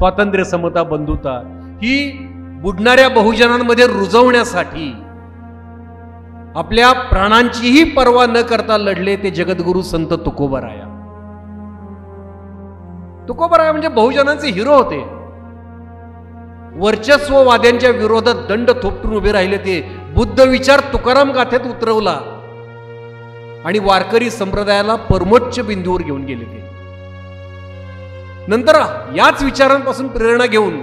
स्वातंत्र्य, समता, बंधुता ही बुडणाऱ्या बहुजनांमध्ये रुजवण्यासाठी आपल्या प्राणांचीही पर्वा न करता लढले ते जगद्गुरु संत तुकोबाराया. तुकोबाराया म्हणजे बहुजनांचे हिरो होते. वर्चस्ववाद्यांच्या विरोधात दंड थोपटून उभे राहिले ते. बुद्ध विचार तुकाराम गाथेत उतरवला आणि वारकरी संप्रदायाला परमोच्च बिंदूवर घेऊन गेले ते. नंतर याच विचारांपासून प्रेरणा घेऊन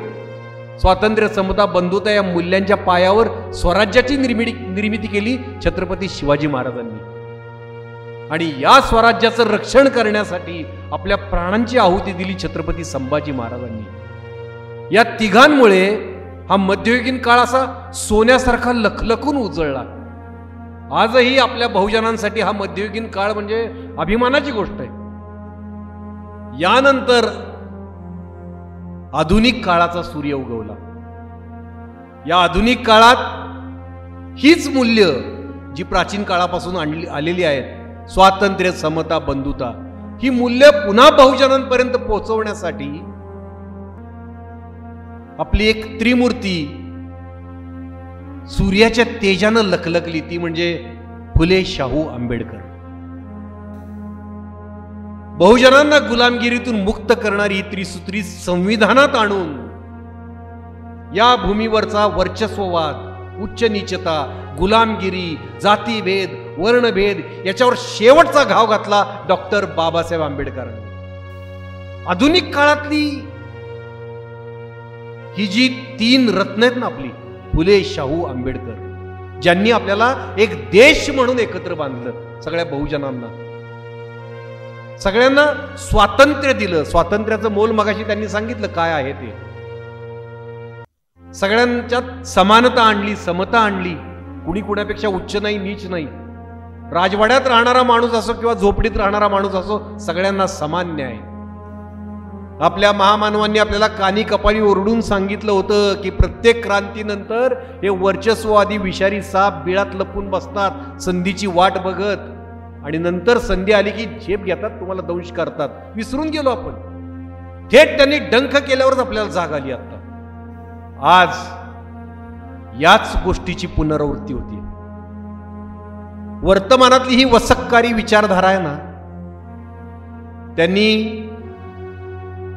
स्वातंत्र्य, समता, बंधुता या मूल्यांच्या पायावर स्वराज्याची निर्मिती केली छत्रपती शिवाजी महाराजांनी. आणि या स्वराज्याचं रक्षण करण्यासाठी आपल्या प्राणांची आहुती दिली छत्रपती संभाजी महाराजांनी. या तिघांमुळे हा मध्ययुगीन काळ असा सोन्यासारखा लखलखून उजळला. आजही आपल्या बहुजनांसाठी हा मध्ययुगीन काळ म्हणजे अभिमानाची गोष्ट आहे. यानंतर आधुनिक काळाचा सूर्य उगवला. या आधुनिक काळात हीच मूल्य जी प्राचीन काळापासून आलेली आहेत, स्वातंत्र्य, समता, बंधुता, ही मूल्य पुन्हा बहुजनांपर्यंत पोहोचवण्यासाठी आपली एक त्रिमूर्ती सूर्याच्या तेजानं लखलखली, ती म्हणजे फुले शाहू आंबेडकर. बहुजनांना गुलामगिरीतून मुक्त करणारी त्रिसूत्री संविधानात आणून या भूमीवरचा वर्चस्ववाद, उच्च नीचता, गुलामगिरी, जातीभेद, वर्णभेद याच्यावर शेवटचा घाव घातला डॉक्टर बाबासाहेब आंबेडकरांनी. आधुनिक काळातली ही जी तीन रत्न आहेत ना आपली, फुले, शाहू, आंबेडकर, ज्यांनी आपल्याला एक देश म्हणून एकत्र बांधलं, सगळ्या बहुजनांना, सगळ्यांना स्वातंत्र्य दिलं. स्वातंत्र्याचं मोल मगाशी त्यांनी सांगितलं काय आहे ते. सगळ्यांच्यात समानता आणली, समता आणली. कुणी कुणापेक्षा उच्च नाही, नीच नाही. राजवाड्यात राहणारा माणूस असो किंवा झोपडीत राहणारा माणूस असो, सगळ्यांना समान न्याय. आपल्या महामानवांनी आपल्याला कानी कपाळी ओरडून सांगितलं होतं की प्रत्येक क्रांतीनंतर हे वर्चस्ववादी विषारी साप बिळात लपून बसतात संधीची वाट बघत, आणि नंतर संधी आली की झेप घेतात, तुम्हाला दंश करतात. विसरून गेलो आपण. थेट त्यांनी डंख केल्यावरच आपल्याला जाग आली. आता आज याच गोष्टीची पुनरावृत्ती होती. वर्तमानातली ही वसककारी विचारधारा आहे ना, त्यांनी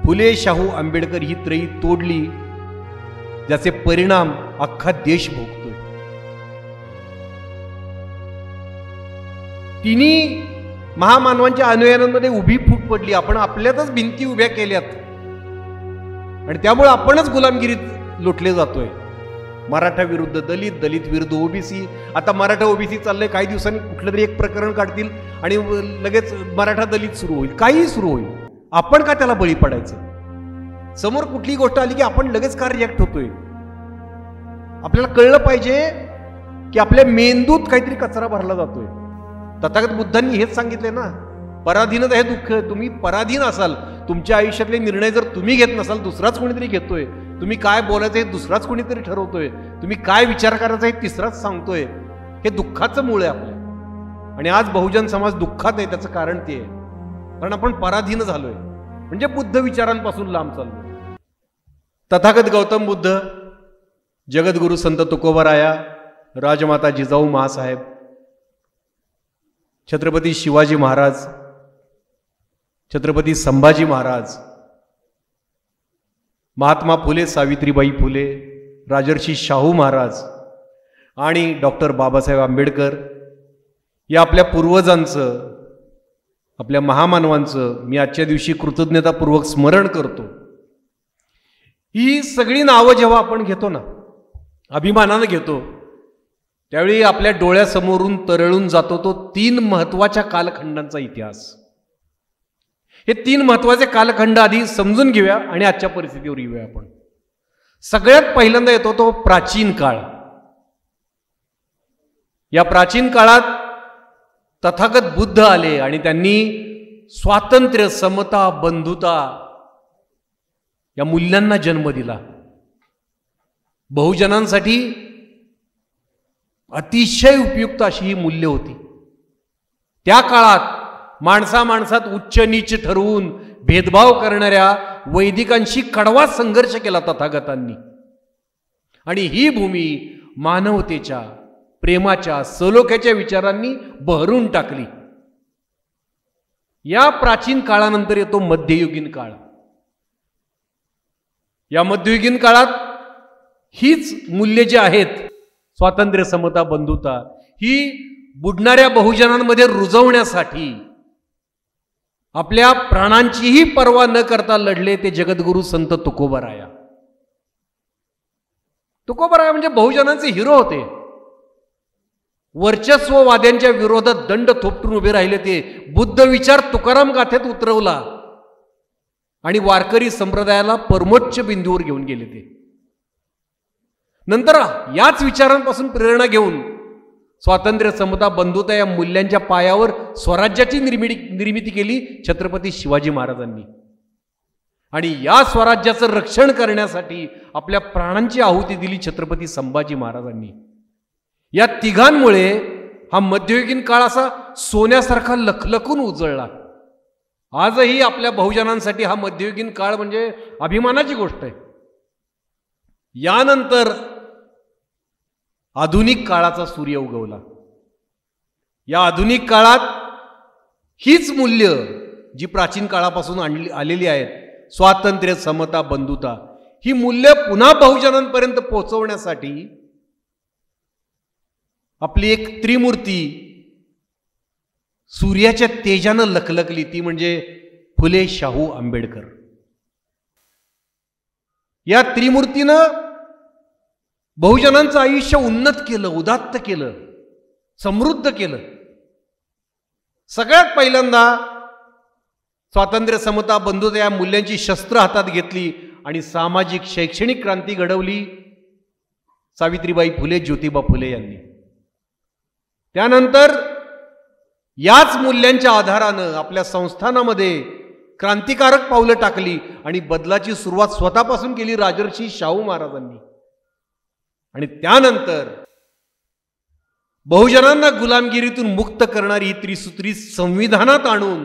फुले, शाहू, आंबेडकर ही त्रयी तोडली, ज्याचे परिणाम अख्खा देश भोगतोय. तिन्ही महामानवांच्या अनुयायांमध्ये उभी फूट पडली. आपण आपल्यातच भिंती उभ्या केल्यात आणि त्यामुळे आपणच गुलामगिरीत लोटले जातोय. मराठा विरुद्ध दलित, दलित विरुद्ध ओबीसी. आता मराठा ओबीसी चाललंय, काही दिवसांनी कुठलं तरी एक प्रकरण काढतील आणि लगेच मराठा दलित सुरू होईल. काही सुरू होईल. आपण का त्याला बळी पडायचं? समोर कुठली गोष्ट आली की आपण लगेच का रिॲक्ट होतोय? आपल्याला कळलं पाहिजे की आपल्या मेंदूत काहीतरी कचरा भरला जातोय. तथागत बुद्धांनी हेच सांगितले ना, पराधीनता हे दुःख. तुम्ही पराधीन असाल, तुमच्या आयुष्यातले निर्णय जर तुम्ही घेत नसाल, दुसराच कोणीतरी घेतोय. तुम्ही काय बोलायचं हे दुसराच कोणीतरी ठरवतोय. तुम्ही काय विचार करायचा हे तिसराच सांगतोय. हे दुःखाचं मूळ आहे आपल्या. आणि आज बहुजन समाज दुःखात आहे. त्याचं कारण ते आहे, कारण आपण पराधीन झालोय, म्हणजे बुद्ध विचारांपासून लांब चाललोय. तथागत गौतम बुद्ध, जगद्गुरु संत तुकोबाराया, राजमाता जिजाऊ महासाहेब, छत्रपती शिवाजी महाराज, छत्रपती संभाजी महाराज, महात्मा फुले, सावित्रीबाई फुले, राजर्षी शाहू महाराज आणि डॉक्टर बाबासाहेब आंबेडकर या आपल्या पूर्वजांचं, आपल्या महामानवांचं मी आजच्या दिवशी कृतज्ञतापूर्वक स्मरण करतो. ही सगळी नावं जेव्हा आपण घेतो ना, अभिमानानं घेतो, त्यावेळी आपल्या डोळ्यासमोरून तरळून जातो तो तीन महत्वाच्या कालखंडांचा इतिहास. हे तीन महत्वाचे कालखंड आधी समजून घेऊया आणि आजच्या परिस्थितीवर येऊया आपण. सगळ्यात पहिल्यांदा येतो तो प्राचीन काळ. या प्राचीन काळात तथागत बुद्ध आले आणि त्यांनी स्वातंत्र्य, समता, बंधुता या मूल्यांना जन्म दिला. बहुजनांसाठी अतिशय उपयुक्त अशी ही मूल्य होती. त्या काळात माणसा माणसात उच्च नीच ठरवून भेदभाव करणाऱ्या वैदिकांशी कडवा संघर्ष केला तथागतांनी. आणि ही भूमी मानवतेच्या, प्रेमाच्या, सलोख्याच्या विचारांनी बहरून टाकली. या प्राचीन काळानंतर येतो मध्ययुगीन काळ. या मध्ययुगीन काळात हीच मूल्ये जी आहेत, स्वातंत्र्य, समता, बंधुता, ही बुडणाऱ्या बहुजनांमध्ये रुजवण्यासाठी आपल्या प्राणांचीही पर्वा न करता लढले ते जगद्गुरु संत तुकोबाराया. तुकोबाराया म्हणजे बहुजनांचे हिरो होते. वर्चस्ववाद्यांच्या विरोधात दंड थोपटून उभे राहिले ते. बुद्ध विचार तुकाराम गाथेत उतरवला आणि वारकरी संप्रदायाला परमोच्च बिंदूवर घेऊन गेले ते. नंतर याच विचारांपासून प्रेरणा घेऊन स्वातंत्र्य, समता, बंधुता या मूल्यांच्या पायावर स्वराज्याची निर्मिती केली छत्रपती शिवाजी महाराजांनी. आणि या स्वराज्याचं रक्षण करण्यासाठी आपल्या प्राणांची आहुती दिली छत्रपती संभाजी महाराजांनी. या तिघांमुळे हा मध्ययुगीन काळ असा सोन्यासारखा लखलखून उजळला. आजही आपल्या बहुजनांसाठी हा मध्ययुगीन काळ म्हणजे अभिमानाची गोष्ट आहे. यानंतर आधुनिक काळाचा सूर्य उगवला. या आधुनिक काळात हीच मूल्य जी प्राचीन काळापासून आलेली आहेत, स्वातंत्र्य, समता, बंधुता, ही मूल्य पुन्हा बहुजनांपर्यंत पोहोचवण्यासाठी आपली एक त्रिमूर्ती सूर्याच्या तेजानं लखलखली, ती म्हणजे फुले शाहू आंबेडकर. या त्रिमूर्तीनं बहुजनांचं आयुष्य उन्नत केलं, उदात्त केलं, समृद्ध केलं. सगळ्यात पहिल्यांदा स्वातंत्र्य, समता, बंधुता या मूल्यांची शस्त्र हातात घेतली आणि सामाजिक शैक्षणिक क्रांती घडवली सावित्रीबाई फुले, ज्योतिबा फुले यांनी. त्यानंतर याच मूल्यांच्या आधारानं आपल्या संस्थानामध्ये क्रांतिकारक पावलं टाकली आणि बदलाची सुरुवात स्वतःपासून केली राजर्षी शाहू महाराजांनी. आणि त्यानंतर बहुजनांना गुलामगिरीतून मुक्त करणारी ही त्रिसूत्री संविधानात आणून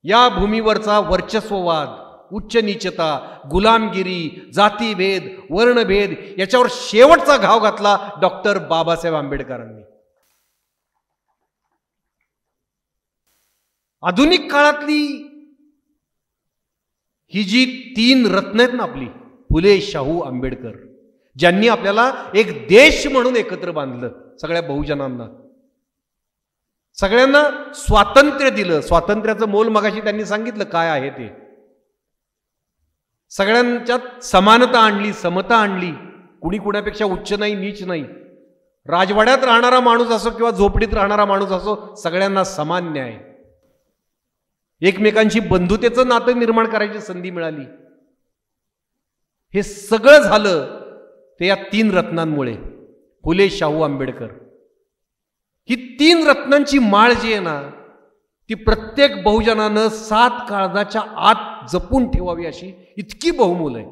या भूमीवरचा वर्चस्ववाद, उच्च नीचता, गुलामगिरी, जातीभेद, वर्णभेद याच्यावर शेवटचा घाव घातला डॉक्टर बाबासाहेब आंबेडकरांनी. आधुनिक काळातली ही जी तीन रत्न आहेत ना आपली, फुले, शाहू, आंबेडकर, ज्यांनी आपल्याला एक देश म्हणून एकत्र बांधलं, सगळ्या बहुजनांना, सगळ्यांना स्वातंत्र्य दिलं. स्वातंत्र्याचं मोल मगाशी त्यांनी सांगितलं काय आहे ते. सगळ्यांच्यात समानता आणली, समता आणली. कुणी कुणापेक्षा उच्च नाही, नीच नाही. राजवाड्यात राहणारा माणूस असो किंवा झोपडीत राहणारा माणूस असो, सगळ्यांना समान न्याय. एकमेकांशी बंधुतेचं नातं निर्माण करायची संधी मिळाली. हे सगळं झालं ते या तीन रत्नांमुळे, फुले, शाहू, आंबेडकर. ही तीन रत्नांची माळ जी आहे ना, ती प्रत्येक बहुजनानं 7 काळजाच्या आत जपून ठेवावी अशी इतकी बहुमूल आहे.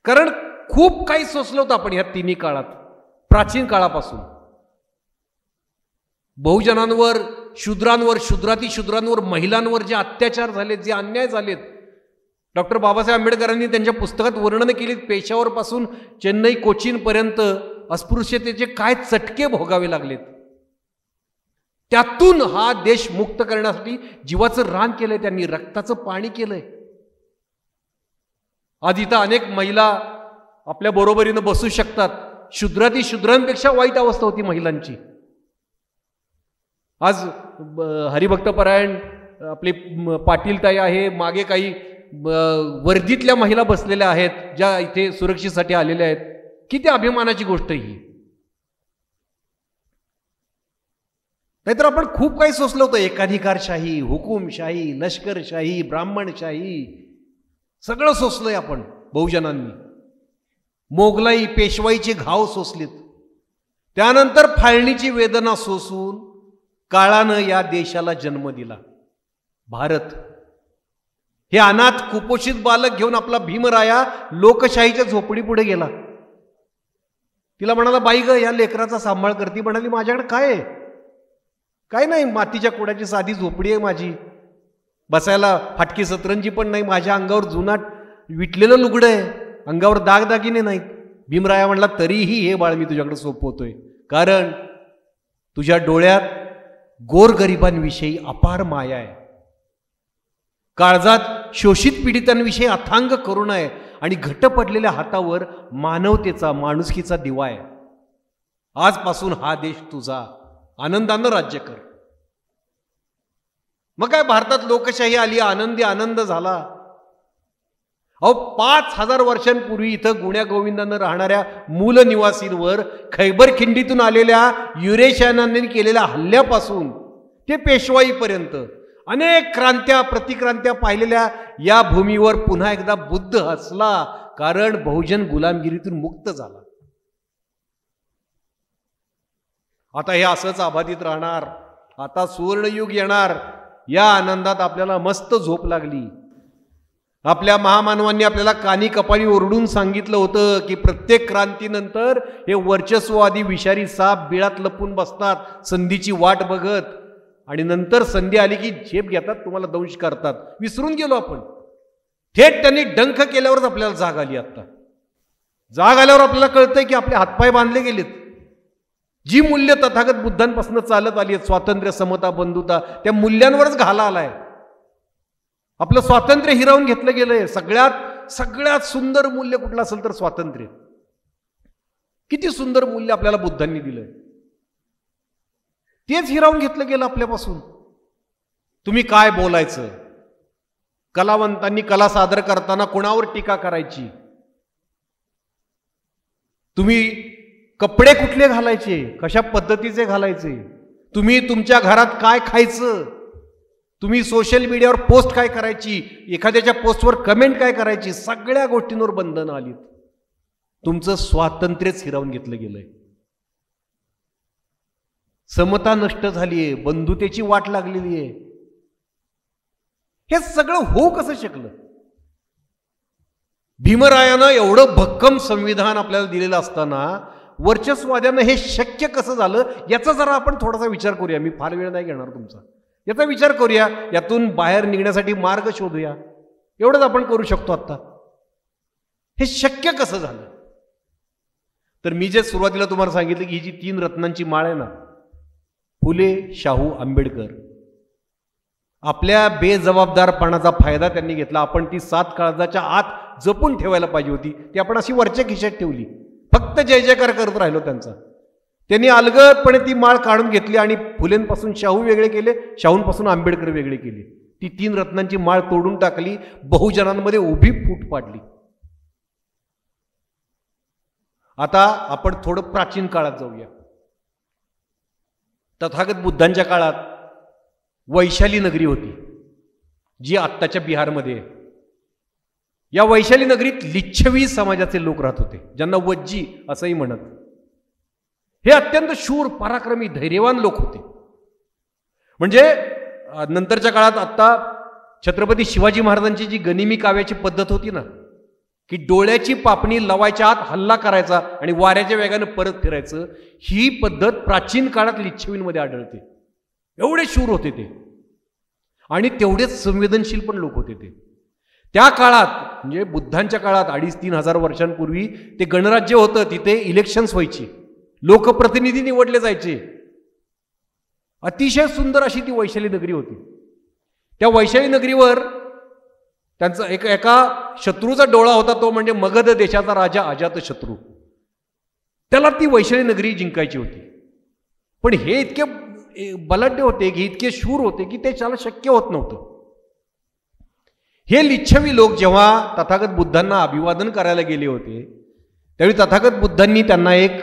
कारण खूप काही सोसलं होतं आपण ह्या तिन्ही काळात. प्राचीन काळापासून बहुजनांवर, शूद्रांवर, शूद्रांवर, महिलांवर जे अत्याचार झालेत, जे अन्याय झालेत, डॉक्टर बाबासाहेब आंबेडकरांनी त्यांच्या पुस्तकात वर्णन केली. पेशावरपासून चेन्नई, कोचीन पर्यंत अस्पृश्यतेचे काय चटके भोगावे लागलेत. त्यातून हा देश मुक्त करण्यासाठी जीवाचं रान केलंय त्यांनी, रक्ताचं पाणी केलंय. आज इथं अनेक महिला आपल्या बरोबरीनं बसू शकतात. शूद्रांपेक्षा वाईट अवस्था होती महिलांची. आज हरिभक्तपरायण आपले पाटीलताई आहे, मागे काही वर्दीतल्या महिला बसलेल्या आहेत ज्या इथे सुरक्षेसाठी आलेल्या आहेत. किती अभिमानाची गोष्ट ही. नाहीतर आपण खूप काही सोसलं होतं. एकाधिकारशाही, हुकुमशाही, लष्करशाही, ब्राह्मणशाही, सगळं सोसलंय आपण बहुजनांनी. मोगलाई, पेशवाईचे घाव सोसलेत. त्यानंतर फाळणीची वेदना सोसून काळानं या देशाला जन्म दिला. भारत हे अनाथ कुपोषित बालक घेऊन आपला भीमराया लोकशाहीच्या झोपडी पुढे गेला. तिला म्हणाला, बाई ग, या लेकराचा सांभाळ करती. म्हणाली, माझ्याकडे काय आहे? काय नाही, मातीच्या कुड्याची साधी झोपडी आहे माझी. बसायला फाटकी सतरंजी पण नाही, माझ्या अंगावर जुनाट विटलेलं लुगडं आहे, अंगावर दागदागिने नाहीत. भीमराया म्हणला तरीही हे बाळ मी तुझ्याकडे सोपवतोय, कारण तुझ्या डोळ्यात गोरगरिबांविषयी अपार माया आहे, काळजात शोषित पीडितांविषयी अथांग करुणा आहे आणि घट्ट पडलेल्या हातावर मानवतेचा माणुसकीचा दिवा आहे. आजपासून हा देश तुझा, आनंदानं राज्य कर. मग काय भारतात लोकशाही आली, आनंदी आनंद झाला. अहो 5000 वर्षांपूर्वी इथं गुण्या गोविंदानं राहणाऱ्या मूल निवासींवर खैबर खिंडीतून आलेल्या युरेशियनांनी केलेल्या हल्ल्यापासून ते पेशवाईपर्यंत अनेक क्रांत्या प्रतिक्रांत्या पाहिलेल्या या भूमीवर पुन्हा एकदा बुद्ध हसला, कारण बहुजन गुलामगिरीतून मुक्त झाला. आता हे असंच अबाधित राहणार, आता सुवर्णयुग येणार. या आनंदात आपल्याला मस्त झोप लागली. आपल्या महामानवांनी आपल्याला कानी कपाळी ओरडून सांगितलं होतं की प्रत्येक क्रांतीनंतर हे वर्चस्ववादी विषारी साप बिळात लपून बसतात संधीची वाट बघत, आणि नंतर संधी आली की झेप घेतात, तुम्हाला दंश करतात. विसरून गेलो आपण. थेट त्यांनी डंख केल्यावरच आपल्याला जाग आली. आता जाग आल्यावर आपल्याला कळतंय की आपले हातपाय बांधले गेलेत. जी मूल्य तथागत बुद्धांपासून चालत आली आहेत, स्वातंत्र्य, समता, बंधुता, त्या मूल्यांवरच घाला आलाय. आपलं स्वातंत्र्य हिरावून घेतलं गेलंय. सगळ्यात सुंदर मूल्य कुठलं असेल तर स्वातंत्र्य. किती सुंदर मूल्य आपल्याला बुद्धांनी दिलंय, तेच हिरावून घेतलं गेलं आपल्यापासून. तुम्ही काय बोलायचं, कलावंतांनी कला सादर करताना कोणावर टीका करायची, तुम्ही कपडे कुठले घालायचे, कशा पद्धतीचे घालायचे, तुम्ही तुमच्या घरात काय खायचं, तुम्ही सोशल मीडियावर पोस्ट काय करायची, एखाद्याच्या पोस्टवर कमेंट काय करायची, सगळ्या गोष्टींवर बंधनं आलीत. तुमचं स्वातंत्र्यच हिरावून घेतलं गेलंय. समता नष्ट झालीये, बंधुतेची वाट लागलेली आहे. हे सगळं होऊ कसं शकलं? भीमरायानं एवढं भक्कम संविधान आपल्याला दिलेलं असताना वर्चस्ववाद्यानं हे शक्य कसं झालं, याचा जरा आपण थोडासा विचार करूया. मी फार वेळ नाही घेणार तुमचा. याचा विचार करूया, यातून बाहेर निघण्यासाठी मार्ग शोधूया. एवढंच आपण करू शकतो. आता हे शक्य कसं झालं? तर मी जे सुरुवातीला तुम्हाला सांगितलं की ही जी 3 रत्नांची माळ आहे ना, फुले, शाहू, आंबेडकर, आपल्या बेजबाबदारपणाचा फायदा त्यांनी घेतला. आपण ती 7 काळजाच्या आत जपून ठेवायला पाहिजे होती, ती आपण अशी वरच्या खिशात ठेवली. फक्त जय जयकार करत राहिलो त्यांचा. त्यांनी अलगदपणे ती माळ काढून घेतली आणि फुलेंपासून शाहू वेगळे केले, शाहूंपासून आंबेडकर वेगळे केले. ती 3 रत्नांची माळ तोडून टाकली, बहुजनांमध्ये उभी फूट पाडली. आता आपण थोडं प्राचीन काळात जाऊया. तथागत बुद्धांच्या काळात वैशाली नगरी होती, जी आत्ताच्या बिहारमध्ये आहे. या वैशाली नगरीत लिच्छवी समाजाचे लोक राहत होते, ज्यांना वज्जी असंही म्हणत. हे अत्यंत शूर, पराक्रमी, धैर्यवान लोक होते. म्हणजे नंतरच्या काळात आत्ता छत्रपती शिवाजी महाराजांची जी गनिमी काव्याची पद्धत होती ना, की डोळ्याची पापणी लवायच्या आत हल्ला करायचा आणि वाऱ्याच्या वेगानं परत फिरायचं, ही पद्धत प्राचीन काळात लिच्छवींमध्ये आढळते. एवढे शूर होते ते, आणि तेवढेच संवेदनशील पण लोक होते ते. त्या काळात म्हणजे बुद्धांच्या काळात 2500-3 हजार वर्षांपूर्वी ते गणराज्य होतं. तिथे इलेक्शन्स व्हायची, लोकप्रतिनिधी निवडले जायचे. अतिशय सुंदर अशी ती वैशाली नगरी होती. त्या वैशाली नगरीवर त्यांचा एका शत्रूचा डोळा होता, तो म्हणजे मगध देशाचा राजा अजातशत्रू. त्याला ती वैशाली नगरी जिंकायची होती. पण हे इतके बलाढ्य होते, की इतके शूर होते, की ते त्याला शक्य होत नव्हतं. हे लिच्छवी लोक जेव्हा तथागत बुद्धांना अभिवादन करायला गेले होते, त्यावेळी तथागत बुद्धांनी त्यांना एक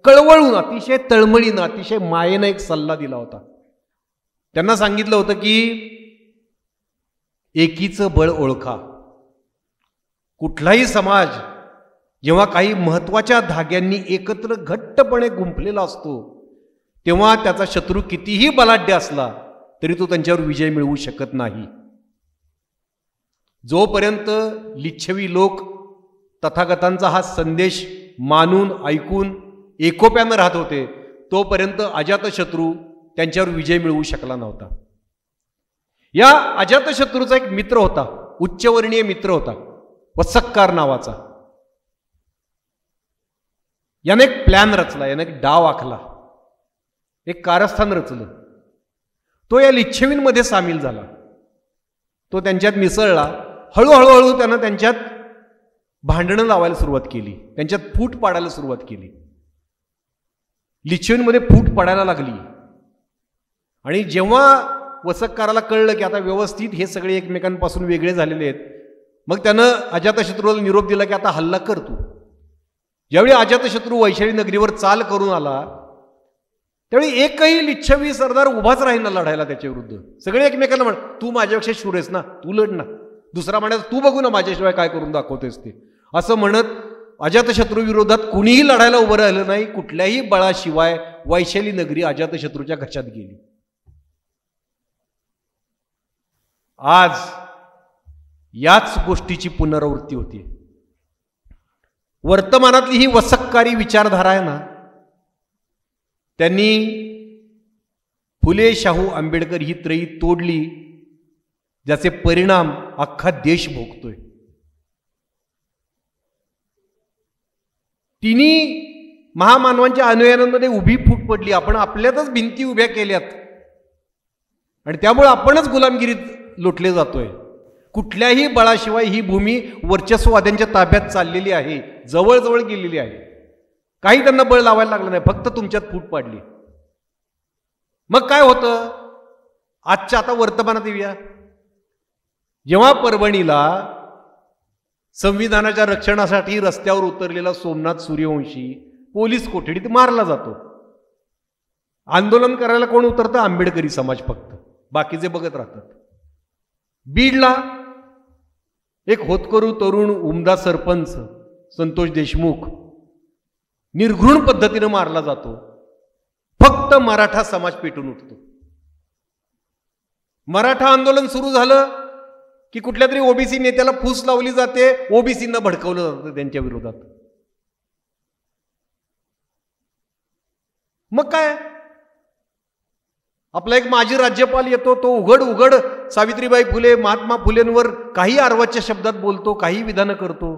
कळवळून, अतिशय तळमळीनं, अतिशय मायेनं एक सल्ला दिला होता. त्यांना सांगितलं होतं की एकीचं बळ ओळखा. कुठलाही समाज जेव्हा काही महत्वाच्या धाग्यांनी एकत्र घट्टपणे गुंफलेला असतो, तेव्हा त्याचा शत्रू कितीही बलाढ्य असला तरी तो त्यांच्यावर विजय मिळवू शकत नाही. जोपर्यंत लिच्छवी लोक तथागतांचा हा संदेश मानून ऐकून एकोप्यानं राहत होते, तोपर्यंत अजातशत्रू त्यांच्यावर विजय मिळवू शकला नव्हता. या अजातशत्रूचा एक मित्र होता, उच्चवर्णीय मित्र होता, वसक्कार नावाचा. याने एक प्लॅन रचला, याने एक डाव आखला, एक कारस्थान रचलं. तो या लिच्छवींमध्ये सामील झाला, तो त्यांच्यात मिसळला. हळूहळू त्यानं त्यांच्यात भांडणं लावायला सुरुवात केली, त्यांच्यात फूट पाडायला सुरुवात केली. लिच्छवींमध्ये फूट पडायला लागली. आणि जेव्हा वसक्काराला कळलं की आता व्यवस्थित हे सगळे एकमेकांपासून वेगळे झालेले आहेत, मग त्यानं अजातशत्रूला निरोप दिला की आता हल्ला कर तू. ज्यावेळी अजातशत्रू वैशाली नगरीवर चाल करून आला, त्यावेळी एकही लिच्छवी सरदार उभाच राहीना लढायला त्याच्या विरुद्ध. सगळे एकमेकांना म्हण, तू माझ्यापेक्षा शूर आहेस ना, तू लढ ना. दुसरा म्हणायचा, तू बघू ना माझ्याशिवाय काय करून दाखवतेस ते. असं म्हणत अजातशत्रू विरोधात कुणीही लढायला उभं राहिलं नाही. कुठल्याही बळाशिवाय वैशाली नगरी अजातशत्रूच्या घशात गेली. आज याच गोष्टीची पुनरावृत्ती होती. वर्तमानातली ही वसक्कारी विचारधारा आहे ना, त्यांनी फुले शाहू आंबेडकर ही त्रयी तोडली, ज्याचे परिणाम अख्खा देश भोगतोय. तिन्ही महामानवांच्या अनुयायांमध्ये उभी फूट पडली. आपण आपल्यातच भिंती उभ्या केल्यात आणि त्यामुळे आपणच गुलामगिरीत लोटले जातोय. कुठल्याही बळाशिवाय ही भूमी वर्चस्ववाद्यांच्या ताब्यात चाललेली आहे, जवळजवळ गेलेली आहे. काही त्यांना बळ लावायला लागलं नाही, फक्त तुमच्यात फूट पाडली. मग काय होतं? आजच्या आता वर्तमानात येऊया. जेव्हा परभणीला संविधानाच्या रक्षणासाठी रस्त्यावर उतरलेला सोमनाथ सूर्यवंशी पोलीस कोठडीत मारला जातो. आंदोलन करायला कोण उतरतं? आंबेडकरी समाज फक्त, बाकीचे बघत राहतात. बीडला एक होतकरू तरुण उमदा सरपंच संतोष देशमुख निर्घृण पद्धतीने मारला जातो. फक्त मराठा समाज पेटून उठतो. मराठा आंदोलन सुरू झालं की कुठल्या तरी ओबीसी नेत्याला फूस लावली जाते, ओबीसींना भडकवलं जातं त्यांच्या विरोधात. मग काय, आपला एक माजी राज्यपाल येतो, तो उघड सावित्रीबाई फुले, महात्मा फुलेंवर काही अर्वाच्य शब्दात बोलतो, काही विधानं करतो.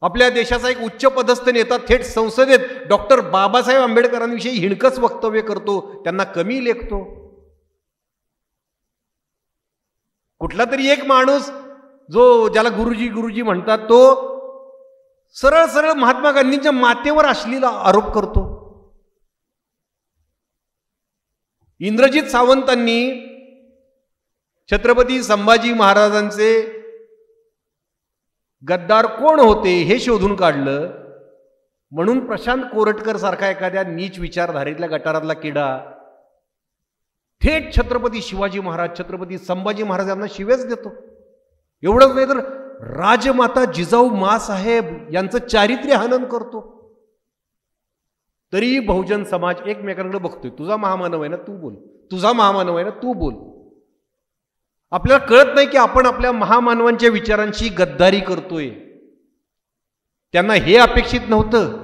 आपल्या देशाचा एक उच्च पदस्थ नेता थेट संसदेत डॉक्टर बाबासाहेब आंबेडकरांविषयी हिणकस वक्तव्य करतो, त्यांना कमी लेखतो. कुठला तरी एक माणूस जो ज्याला गुरुजी म्हणतात, तो सरळ महात्मा गांधींच्या मातेवर अश्लील आरोप करतो. इंद्रजित सावंतांनी छत्रपती संभाजी महाराजांचे गद्दार कोण होते हे शोधून काढलं, म्हणून प्रशांत कोरटकर सारखा एखाद्या नीच विचारधारेतल्या गटारातला किडा थेट छत्रपती शिवाजी महाराज, छत्रपती संभाजी महाराज यांना शिव्याच देतो. एवढंच नाही तर राजमाता जिजाऊ मासाहेब यांचं चारित्र्य हनन करतो. तरी बहुजन समाज एकमेकांकडे बघतोय, तुझा महामानव आहे ना तू बोल, तुझा महामानव आहे ना तू बोल. आपल्याला कळत नाही की आपण आपल्या महामानवांच्या विचारांची गद्दारी करतोय. त्यांना हे अपेक्षित नव्हतं.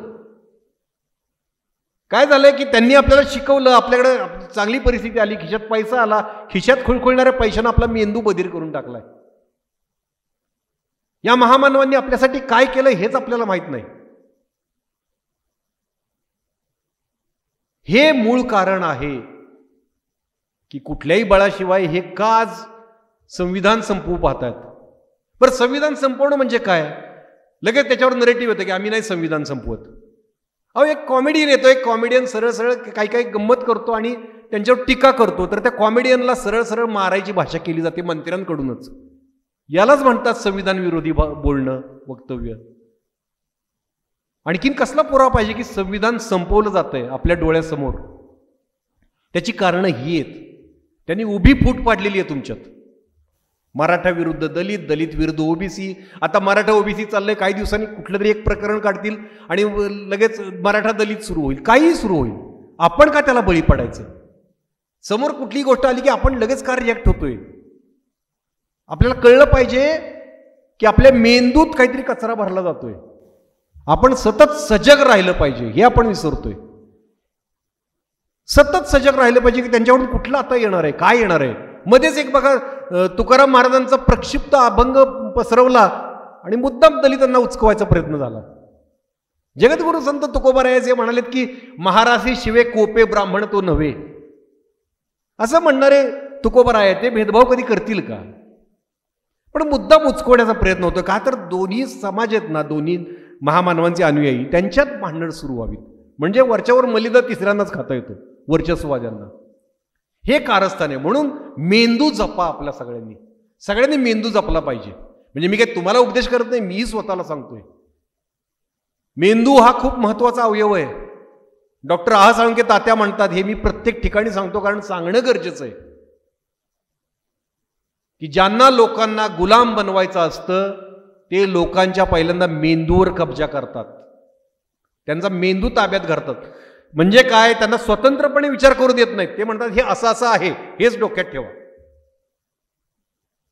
काय झालंय की त्यांनी आपल्याला शिकवलं, आपल्याकडे चांगली परिस्थिती आली, खिशात पैसा आला, खिशात खुळखुळणाऱ्या पैशानं आपला मेंदू बधीर करून टाकलाय. या महामानवांनी आपल्यासाठी काय केलं हेच आपल्याला माहित नाही. हे मूळ कारण आहे की कुठल्याही बळाशिवाय हे का आज संविधान संपवू पाहतात. बरं, संविधान संपवणं म्हणजे काय? लगेच त्याच्यावर नरेटिव्ह येतं की आम्ही नाही संविधान संपवत. अहो, एक कॉमेडियन येतो, एक कॉमेडियन सरळ काही गंमत करतो आणि त्यांच्यावर टीका करतो, तर त्या कॉमेडियनला सरळ मारायची भाषा केली जाते मंत्र्यांकडूनच. यालाच म्हणतात संविधान विरोधी बोलणं, वक्तव्य. आणखीन कसला पुरावा पाहिजे की संविधान संपवलं जातंय आपल्या डोळ्यासमोर? त्याची कारणं ही आहेत. त्यांनी उभी फूट पाडलेली आहे तुमच्यात. मराठा विरुद्ध दलित, दलित विरुद्ध ओबीसी. आता मराठा ओबीसी चाललंय, काही दिवसांनी कुठलं तरी एक प्रकरण काढतील आणि लगेच मराठा दलित सुरू होईल, काहीही सुरू होईल. आपण का त्याला बळी पडायचं? समोर कुठली गोष्ट आली की आपण लगेच का रिॲक्ट होतोय? आपल्याला कळलं पाहिजे की आपल्या मेंदूत काहीतरी कचरा भरला जातोय. आपण सतत सजग राहिलं पाहिजे, हे आपण विसरतोय. सतत सजग राहिलं पाहिजे की त्यांच्याकडून कुठलं आता येणार आहे, काय येणार आहे. मध्येच एक बघा तुकाराम महाराजांचा प्रक्षिप्त अभंग पसरवला आणि मुद्दाम दलितांना उचकवायचा प्रयत्न झाला. जगद्गुरु संत तुकोबाराय म्हणालेत की महारासी शिवे कोपे ब्राह्मण तो नव्हे. असं म्हणणारे तुकोबाराय ते भेदभाव कधी करतील का? पण मुद्दाम उचकवण्याचा प्रयत्न होतो का तर दोन्ही समाज आहेत ना, दोन्ही महामानवांचे अनुयायी त्यांच्यात भांडण सुरू व्हावीत, म्हणजे वरच्यावर मलिदा तिसऱ्यांनाच खाता येतो वर्चस्ववाद्यांना. हे कारस्थान आहे. म्हणून मेंदू जपा आपल्या सगळ्यांनी मेंदू जपला पाहिजे. म्हणजे मी काही तुम्हाला उपदेश करत नाही, मीही स्वतःला सांगतोय. मेंदू हा खूप महत्वाचा अवयव आहे. डॉक्टर आह साळुंखे तात्या म्हणतात, हे मी प्रत्येक ठिकाणी सांगतो कारण सांगणं गरजेचं आहे, की ज्यांना लोकांना गुलाम बनवायचं असतं ते लोकांच्या पहिल्यांदा मेंदूवर कब्जा करतात, त्यांचा मेंदू ताब्यात धरतात. म्हणजे काय, त्यांना स्वतंत्रपणे विचार करू देत नाहीत. ते म्हणतात हे असं असं आहे, हेच डोक्यात ठेवा.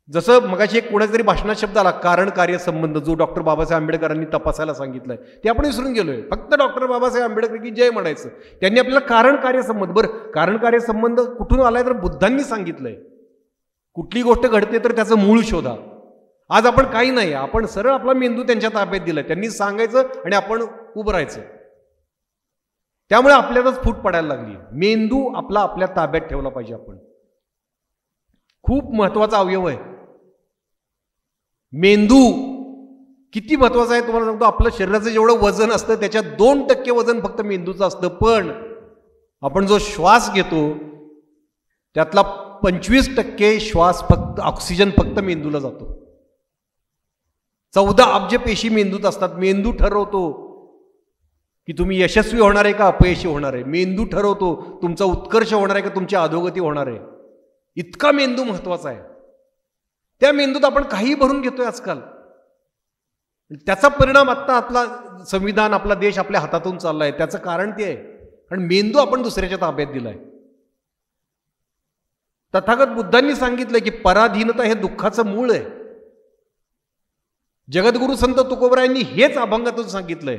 जसं मगाशी एक कोणाचा तरी भाषणात शब्द आला कारण कार्य संबंध, जो डॉक्टर बाबासाहेब आंबेडकरांनी तपासायला सांगितलंय, ते आपण विसरून गेलोय. फक्त डॉक्टर बाबासाहेब आंबेडकर की जय म्हणायचं. त्यांनी आपल्याला कारण कार्य संबंध, बरं कारण कार्य संबंध कुठून आलाय तर बुद्धांनी सांगितलंय. कुठली गोष्ट घडते तर त्याचं मूळ शोधा. आज आपण काही नाही, आपण सरळ आपला मेंदू त्यांच्या ताब्यात दिलाय. त्यांनी सांगायचं आणि आपण उभं राहायचं. त्यामुळे आपल्यालाच फूट पडायला लागली. मेंदू आपल्या ताब्यात ठेवला पाहिजे आपण. खूप महत्वाचा अवयव आहे मेंदू. किती महत्वाचा आहे तुम्हाला सांगतो. आपलं शरीराचं जेवढं वजन असतं त्याच्यात 2% वजन फक्त मेंदूचं असतं. पण आपण जो श्वास घेतो त्यातला 25% श्वास फक्त ऑक्सिजन फक्त मेंदूला जातो. 14 अब्ज पेशी मेंदूत असतात. मेंदू ठरवतो की तुम्ही यशस्वी होणार आहे का अपयशी होणार आहे. मेंदू ठरवतो तुमचा उत्कर्ष होणार आहे का तुमची अधोगती होणार आहे. इतका मेंदू महत्वाचा आहे. त्या मेंदूत आपण काही भरून घेतोय आजकाल. त्याचा परिणाम आता आपला संविधान, आपला देश आपल्या हातातून चाललाय. त्याचं कारण ते आहे कारण मेंदू आपण दुसऱ्याच्या ताब्यात दिलाय. तथागत बुद्धांनी सांगितलं की पराधीनता हे दुःखाचं मूळ आहे. जगद्गुरु संत तुकोबरायांनी हेच अभंगातून सांगितलंय.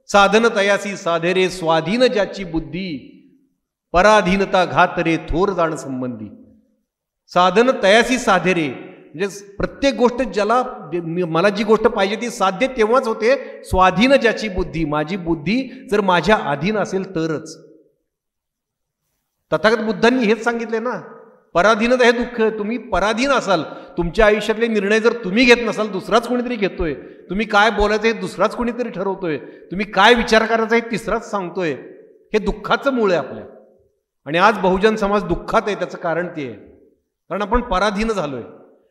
साधन तयासी साधे रे स्वाधीन ज्याची बुद्धी, पराधीनता घात रे थोर जाण संबंधी. साधन तयासी साधे रे म्हणजे प्रत्येक गोष्ट ज्याला मला जी गोष्ट पाहिजे ती साध्य तेव्हाच होते. स्वाधीन ज्याची बुद्धी, माझी बुद्धी जर माझ्या अधीन असेल तरच. तथागत बुद्धांनी हेच सांगितले ना, पराधीनता हे दुःख. तुम्ही पराधीन असाल, तुमच्या आयुष्यातले निर्णय जर तुम्ही घेत नसाल दुसराच कोणीतरी घेतोय. तुम्ही काय बोलायचं हे दुसराच कोणीतरी ठरवतोय. तुम्ही काय विचार करायचा हे तिसराच सांगतोय. हे दुःखाचं मूळ आहे आपल्या. आणि आज बहुजन समाज दुःखात आहे. त्याचं कारण ते आहे कारण आपण पराधीन झालोय.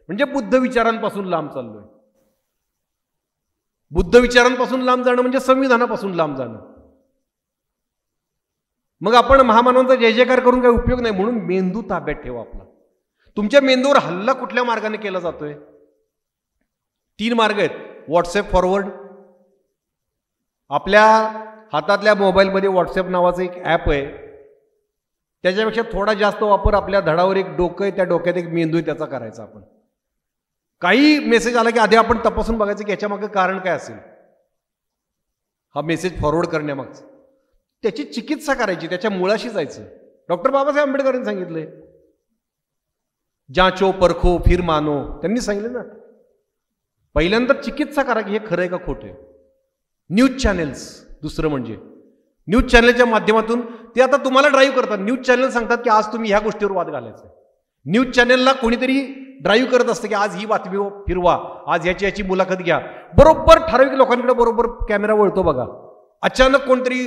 म्हणजे बुद्ध विचारांपासून लांब चाललोय. बुद्ध विचारांपासून लांब जाणं म्हणजे संविधानापासून लांब जाणं. मग आपण महामानवांचा जय जयकार करून काही उपयोग नाही. म्हणून मेंदू ताब्यात ठेवा आपला. तुमच्या मेंदूवर हल्ला कुठल्या मार्गाने केला जातोय? 3 मार्ग आहेत. WhatsApp forward. आपल्या हातातल्या मोबाईलमध्ये व्हॉट्सॲप नावाचं एक ॲप आहे. त्याच्यापेक्षा थोडा जास्त वापर आपल्या धडावर एक डोकं आहे, त्या डोक्यात एक मेंदू आहे, त्याचा करायचा आपण. काही मेसेज आला की आधी आपण तपासून बघायचं की याच्यामागं कारण काय असेल. हा मेसेज फॉरवर्ड करण्यामागचं त्याची चिकित्सा करायची, त्याच्या मुळाशी जायचं. डॉक्टर बाबासाहेब आंबेडकरांनी सांगितलंय जांचो परखो फिर मानो. त्यांनी सांगितलं ना, पहिल्यांदा चिकित्सा करा की हे खरं आहे का खोटं आहे. News channels. दुसरं म्हणजे न्यूज चॅनलच्या माध्यमातून ते आता तुम्हाला ड्राईव्ह करतात. न्यूज चॅनल सांगतात की आज तुम्ही ह्या गोष्टीवर वाद घालायचा. न्यूज चॅनलला कोणीतरी ड्राईव्ह करत असतं की आज ही बातमी फिरवा, आज याची मुलाखत घ्या. बरोबर ठराविक लोकांकडे बरोबर कॅमेरा वळतो बघा. अचानक कोणतरी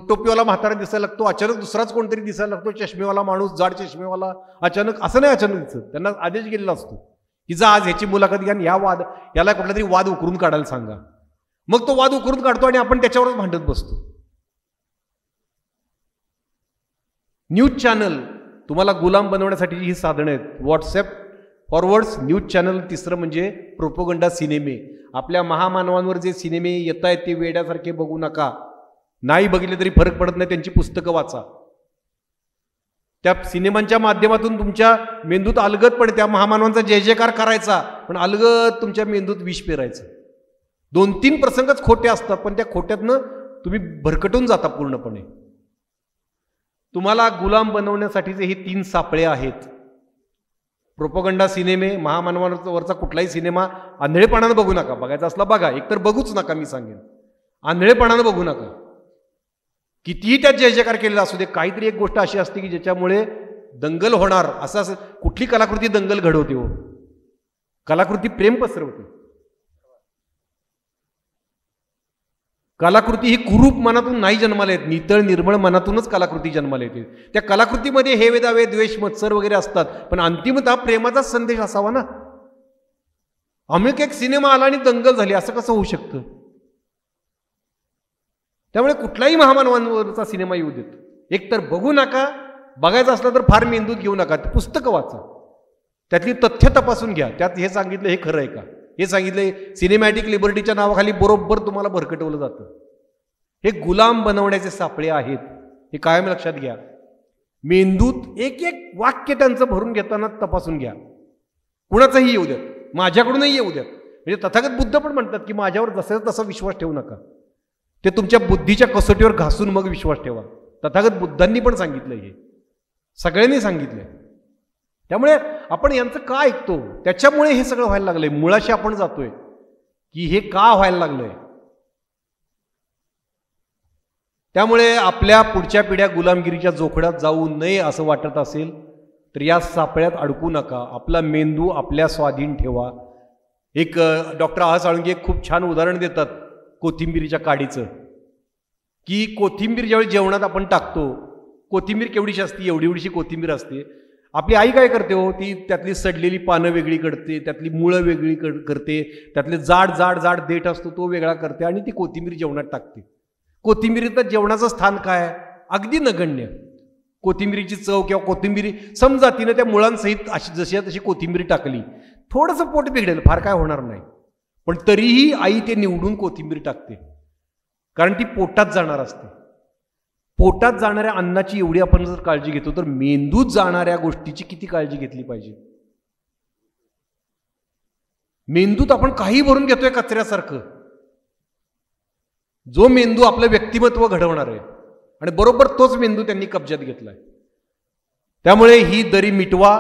टोपीवाला म्हातारा दिसायला लागतो, अचानक दुसराच कोणतरी दिसायला लागतो, चष्मेवाला माणूस, जाड चष्मेवाला. अचानक असं नाही अचानक दिसत, त्यांना आदेश गेलेला असतो की जा आज ह्याची मुलाखत घ्या, याला कुठला तरी वाद उकरून काढायला सांगा. मग तो वाद उकरून काढतो आणि आपण त्याच्यावरच भांडत बसतो. न्यूज चॅनल तुम्हाला गुलाम बनवण्यासाठी ही साधनं आहेत. WhatsApp forwards, news channel. तिसरं म्हणजे प्रोपोगंडा सिनेमे. आपल्या महामानवांवर जे सिनेमे येत आहेत ते वेड्यासारखे बघू नका. नाही बघितले तरी फरक पडत नाही, त्यांची पुस्तकं वाचा. त्या सिनेमांच्या माध्यमातून तुमच्या मेंदूत अलगदपणे त्या महामानवांचा जय जयकार करायचा, पण अलगद तुमच्या मेंदूत विष पेरायचं. 2-3 प्रसंगच खोटे असतात, पण त्या खोट्यातनं तुम्ही भरकटून जाता पूर्णपणे. तुम्हाला गुलाम बनवण्यासाठीचे हे 3 सापळे आहेत. प्रोपगंडा सिनेमे, महामानवावरचा कुठलाही सिनेमा आंधळेपणानं बघू नका. बघायचा असला बघा, एकतर बघूच नका. मी सांगेन आंधळेपणानं बघू नका. कितीही त्यात जय जयकार केलेला असू दे, काहीतरी एक गोष्ट अशी असते की ज्याच्यामुळे दंगल होणार. असं कुठली कलाकृती दंगल घडवते हो? कलाकृती प्रेम पसरवते. कलाकृती ही कुरूप मनातून नाही जन्माला येत, नितळ निर्मळ मनातूनच कलाकृती जन्माला येते. त्या कलाकृतीमध्ये हे वेदावे द्वेष मत्सर वगैरे असतात, पण अंतिमतः प्रेमाचाच संदेश असावा ना. अमुक एक सिनेमा आला आणि दंगल झाली, असं कसं होऊ शकतं? त्यामुळे कुठलाही महामानवांवरचा सिनेमा येऊ देत, एकतर बघू नका. बघायचं असलं तर फार मेंदूत घेऊ नका. पुस्तकं वाचा, त्यातली तथ्य तपासून घ्या. त्यात हे सांगितलं हे खरं आहे का, हे सांगितलंय सिनेमॅटिक लिबर्टीच्या नावाखाली बरोबर तुम्हाला भरकटवलं जातं. हे गुलाम बनवण्याचे सापळे आहेत, हे कायम लक्षात घ्या. मेंदूत एक एक वाक्य त्यांचं भरून घेताना तपासून घ्या. कुणाचंही येऊ द्यात, माझ्याकडूनही येऊ द्यात. म्हणजे तथागत बुद्ध पण म्हणतात की माझ्यावर जसं तसा विश्वास ठेवू नका, ते तुमच्या बुद्धीच्या कसोटीवर घासून मग विश्वास ठेवा. तथागत बुद्धांनी पण सांगितलं, हे सगळ्यांनी सांगितलंय. त्यामुळे आपण यांचं का ऐकतो? त्याच्यामुळे हे सगळं व्हायला लागलंय. मुळाशी आपण जातोय की हे का व्हायला लागलंय. त्यामुळे आपल्या पुढच्या पिढ्या गुलामगिरीच्या जोखडात जाऊ नये असं वाटत असेल तर या सापळ्यात अडकू नका. आपला मेंदू आपल्या स्वाधीन ठेवा. एक डॉक्टर आह साळुंखे एक खूप छान उदाहरण देतात कोथिंबीरीच्या काडीचं, की कोथिंबीर ज्यावेळी जेवणात आपण टाकतो, कोथिंबीर केवढीशी असते? एवढी एवढीशी कोथिंबीर असते. आपली आई काय करते हो? ती त्यातली सडलेली पानं वेगळी करते, त्यातली मुळं वेगळी करते, त्यातले जाड जाड जाड देठ असतो तो वेगळा करते आणि ती कोथिंबीर जेवणात टाकते. कोथिंबीरीचं जेवणाचं स्थान काय? अगदी नगण्य. कोथिंबीरीची चव किंवा कोथिंबीरी समजा तिनं त्या मुळांसहित अशी जशी तशी कोथिंबीर टाकली, थोडंसं पोट बिघडेल, फार काय होणार नाही. पण तरीही आई ते निवडून कोथिंबीर टाकते, कारण ती पोटात जाणार असते. पोटात जाणाऱ्या अन्नाची एवढी आपण जर काळजी घेतो तर मेंदूत जाणाऱ्या गोष्टीची किती काळजी घेतली पाहिजे. मेंदूत आपण काही भरून घेतोय कचऱ्यासारखं. जो मेंदू आपलं व्यक्तिमत्व घडवणार आहे आणि बरोबर तोच मेंदू त्यांनी कब्जात घेतलाय. त्यामुळे ही दरी मिटवा.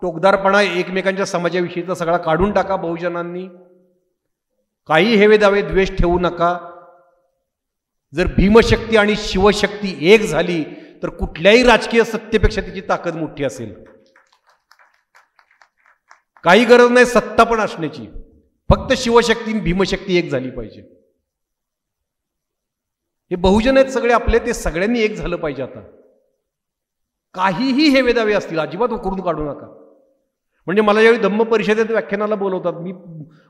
टोकदारपणा एकमेकांच्या समाजाविषयीचा सगळा काढून टाका. बहुजनांनी काही हेवे दावे द्वेष ठेवू नका. जर भीमशक्ती आणि शिवशक्ती एक झाली तर कुठल्याही राजकीय सत्तेपेक्षा तिची ताकद मोठी असेल. काही गरज नाही सत्ता पण असण्याची, फक्त शिवशक्ती भीमशक्ती एक झाली पाहिजे. हे बहुजन आहेत सगळे आपले, ते सगळ्यांनी एक झालं पाहिजे. आता काहीही हे वेदावे असतील अजिबात उकरून काढू नका. म्हणजे मला ज्यावेळी धम्म परिषदेत व्याख्यानाला बोलवतात, मी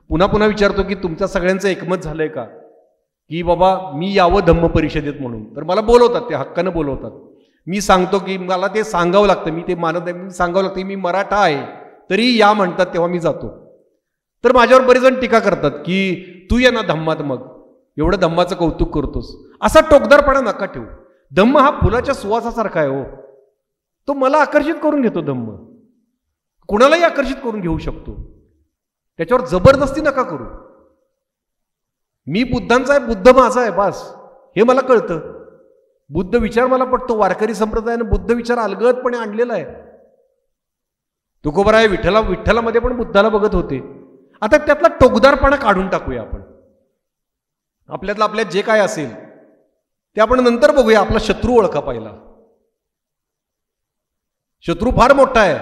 पुन्हा पुन्हा विचारतो की तुमच्या सगळ्यांचं एकमत झालंय का की बाबा मी यावं धम्म परिषदेत म्हणून. तर मला बोलवतात, ते हक्कानं बोलवतात. मी सांगतो की मला ते सांगावं लागतं, मी ते मानत नाही, मी सांगावं लागतं. मी मराठा आहे तरी या म्हणतात तेव्हा मी जातो. तर माझ्यावर बरेच जण टीका करतात की तू ये ना धम्मात, मग एवढं धम्माचं कौतुक करतोस. असा टोकदारपणा नका ठेवू. धम्म हा फुलाच्या सुवासासारखा आहे हो, तो मला आकर्षित करून घेतो. धम्म कुणालाही आकर्षित करून घेऊ शकतो, त्याच्यावर जबरदस्ती नका करू. मी बुद्धांचा आहे, बुद्ध माझा आहे, बस हे मला कळतं. बुद्ध विचार मला पटतो. वारकरी संप्रदायाने बुद्ध विचार अलगदपणे आणलेला आहे. तुकोबाराय विठ्ठलामध्ये पण बुद्धाला बघत होते. आता त्यातला टोकदारपणा काढून टाकूया आपण. आपल्यातलं आपल्यात जे काय असेल ते आपण नंतर बघूया. आपला शत्रू ओळखा पहिला. शत्रू फार मोठा आहे,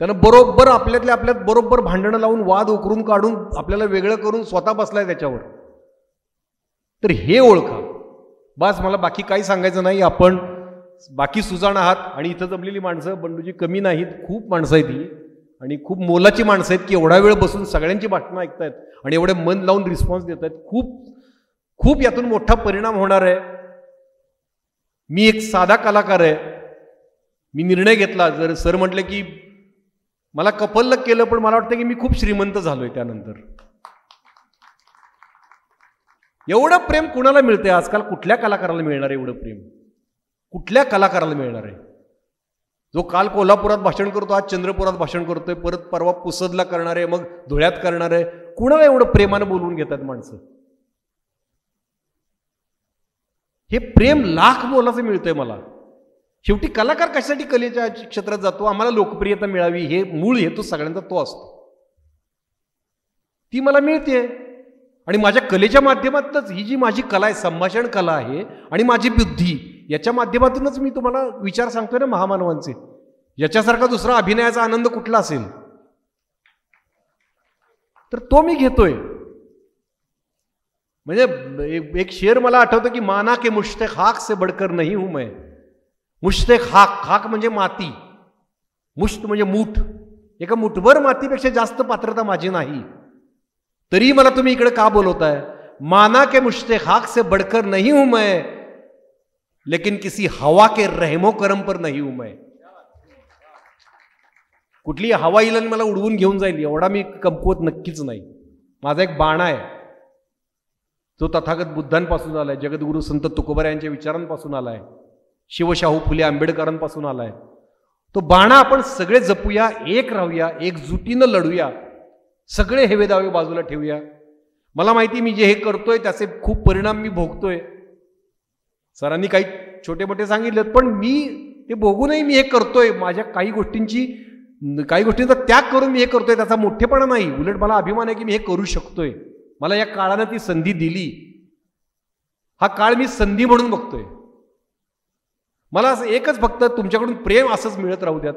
त्यानं बरोबर आपल्यातल्या आपल्यात बरोबर भांडणं लावून वाद उकरून काढून आपल्याला वेगळं करून स्वतः बसलाय त्याच्यावर. तर हे ओळखा बस. मला बाकी काही सांगायचं नाही. आपण बाकी सुजाण आहात आणि इथं जमलेली माणसं बंडूजी कमी नाहीत, खूप माणसं आहेत ही आणि खूप मोलाची माणसं आहेत की एवढा वेळ बसून सगळ्यांची भाषणं ऐकतायत आणि एवढे मन लावून रिस्पॉन्स देत आहेत. खूप खूप यातून मोठा परिणाम होणार आहे. मी एक साधा कलाकार आहे. मी निर्णय घेतला, जर सर म्हटले की मला कपल्लक केलं, पण मला वाटतं की मी खूप श्रीमंत झालोय त्यानंतर. एवढं प्रेम कुणाला मिळतंय आजकाल? कुठल्या कलाकाराला मिळणार आहे एवढं प्रेम? कुठल्या कलाकाराला मिळणार आहे? जो काल कोल्हापुरात भाषण करतो, आज चंद्रपुरात भाषण करतोय, परत परवा पुसदला करणार आहे, मग धुळ्यात करणार आहे. कुणाला एवढं प्रेमानं बोलवून घेतात माणसं? हे प्रेम लाख मोलाचं मिळतंय मला. शेवटी कलाकार कशासाठी कलेच्या क्षेत्रात जातो? आम्हाला लोकप्रियता मिळावी, हे मूळ हेतू सगळ्यांचा तो असतो. ती मला मिळते आणि माझ्या कलेच्या माध्यमातूनच, ही जी माझी कला आहे, संभाषण कला आहे आणि माझी बुद्धी, याच्या माध्यमातूनच मी तुम्हाला विचार सांगतोय ना महामानवांचे. याच्यासारखा दुसरा अभिनयाचा आनंद कुठला असेल? तर तो मी घेतोय. म्हणजे एक शेर मला आठवतं की माना के मुश्ताक खाक से बढ़कर नहीं हूं मैं. मुश्ताक खाक, खाक म्हणजे माती, मुष्ट म्हणजे मूठ. एका मुठभर मातीपेक्षा जास्त पात्रता माझी नाही. तरी मला तुम्ही इकडे का बोलवताय? माना के मुश्ताक खाक से बढ़कर नहीं हूं मैं, लेकिन किसी हवा के रहमो करम पर नहीं हूं मैं. कुठली हवा येईल आणि मला उडवून घेऊन जाईल एवढा मी कमकुवत नक्कीच नाही. माझा एक बाणा आहे, जो तथागत बुद्धांपासून आलाय, जगद्गुरु संत तुकोबा यांच्या विचारांपासून आलाय, शिवशाहू फुले आंबेडकरांपासून आलाय. तो बाणा आपण सगळे जपूया, एक राहूया, एकजुटीनं लढूया, सगळे हेवेदावे बाजूला ठेवूया. मला माहिती मी जे हे करतोय त्याचे खूप परिणाम मी भोगतोय. सरांनी काही छोटे मोठे सांगितले, पण मी ते भोगूनही मी हे करतोय. माझ्या काही गोष्टींचा त्याग करून मी हे करतोय. त्याचा मोठेपणा नाही, उलट मला अभिमान आहे की मी हे करू शकतोय. मला या काळानं ती संधी दिली. हा काळ मी संधी म्हणून बघतोय. मला असं एकच फक्त तुमच्याकडून प्रेम असंच मिळत राहू द्यात.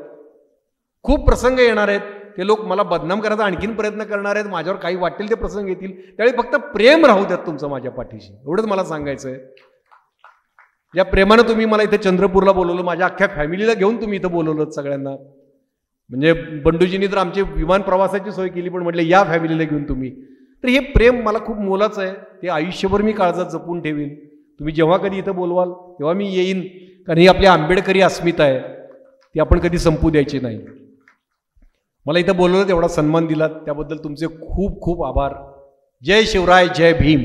खूप प्रसंग येणार आहेत, ते लोक मला बदनाम करायचा आणखीन प्रयत्न करणार आहेत, माझ्यावर काही वाटेल ते प्रसंग येतील, त्यावेळी फक्त प्रेम राहू द्यात तुमचं माझ्या पाठीशी. एवढंच मला सांगायचं आहे. या प्रेमानं तुम्ही मला इथे चंद्रपूरला बोलवलं, माझ्या अख्ख्या फॅमिलीला घेऊन तुम्ही इथं बोलवलं सगळ्यांना. म्हणजे बंडूजींनी तर आमची विमान प्रवासाची सोय केली, पण म्हटलं या फॅमिलीला घेऊन तुम्ही. तर हे प्रेम मला खूप मोलाचं आहे. ते आयुष्यभर मी काळजात जपून ठेवीन. तुम्ही जेव्हा कधी इथं बोलवाल तेव्हा मी येईन, कारण ही आपली आंबेडकरी अस्मिता आहे, ती आपण कधी संपू द्यायची नाही. मला इथं बोलवलं, तेवढा सन्मान दिला, त्याबद्दल तुमचे खूप खूप आभार. जय शिवराय, जय भीम.